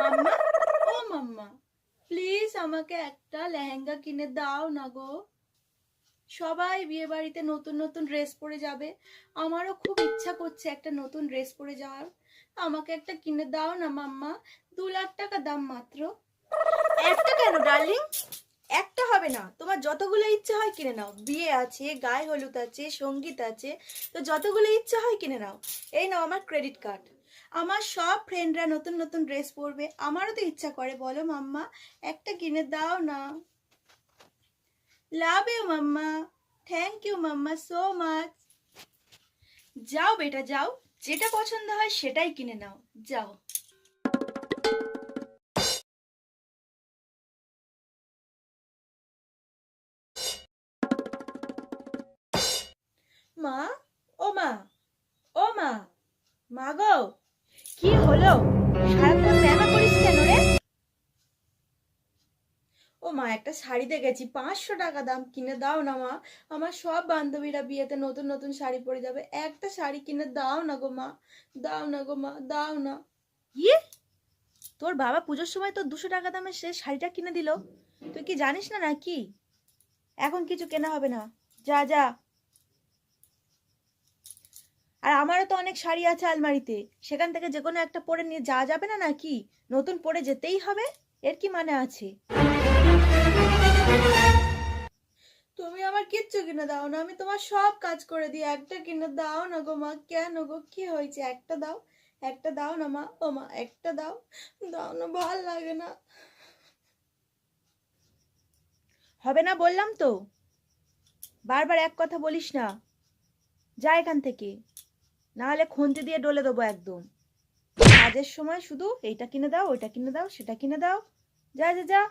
মাম্মা, ও মাম্মা, please আমাকে একটা লেহেঙ্গা কিনে দাও না গো। সবাই বিয়ে বাড়িতে নতুন নতুন ড্রেস পরে যাবে, আমারও খুব ইচ্ছা করছে একটা নতুন ড্রেস পরে যাওয়ার। আমাকে একটা কিনে দাও না মাম্মা, 2 লাখ টাকা দাম মাত্র। একটা কেন ডার্লিং? একটা হবে না, তোমার যতগুলো ইচ্ছে হয় কিনে নাও। বিয়ে আছে, গায়ে হলুদ আছে, সঙ্গীত আছে, তো যতগুলো ইচ্ছে হয় কিনে নাও। এই নাও আমার ক্রেডিট কার্ড। আমার সব ফ্রেন্ডরা নতুন নতুন ড্রেস পরবে, আমারও তো ইচ্ছা করে, বলো মাম্মা একটা কিনে দাও না। লাভ ইউ মাম্মা, থ্যাংক ইউ মাম্মা সো মাচ। যাও বেটা যাও, যেটা পছন্দ হয় সেটাই কিনে নাও, যাও। মা, ও মা, ও মা, মা গো, কি হলো? সারাক্ষণ ম্যামা করিস কেন রে? ও মা, একটা শাড়ি দেখেছি 500 টাকা দাম, কিনে দাও না মা। আমার সব বান্ধবীরা বিয়েতে নতুন নতুন শাড়ি পরে যাবে, একটা শাড়ি কিনে দাও না গো মা, দাও না গো মা, দাও না। ইয়ে, তোর বাবা পুজোর সময় তো 200 টাকা দামের সে শাড়িটা কিনে দিল, তুই কি জানিস না নাকি? এখন কিছু কেনা হবে না, যা যা। আর আমারও তো অনেক শাড়ি আছে আলমারিতে, সেখান থেকে যে কোনো একটা পরে নিয়ে যাওয়া যাবে না নাকি? নতুন পরে যেতেই হবে, এর কি মানে আছে? তুমি আমার কিচ্ছু কিনে দাও না, আমি তোমার সব কাজ করে দিই, একটা কিনে দাও না গো মা। কেন গো, কি হয়েছে? একটা দাও, একটা দাও না মা, ও মা একটা দাও, দাও না, ভাল লাগে না। হবে না বললাম তো, বারবার এক কথা বলিস না, যা এখান থেকে, না হলে খুন্তি দিয়ে ডলে দেবো একদম। কাজের সময় শুধু এইটা কিনে দাও, ওইটা কিনে দাও, সেটা কিনে দাও, যা যা যা।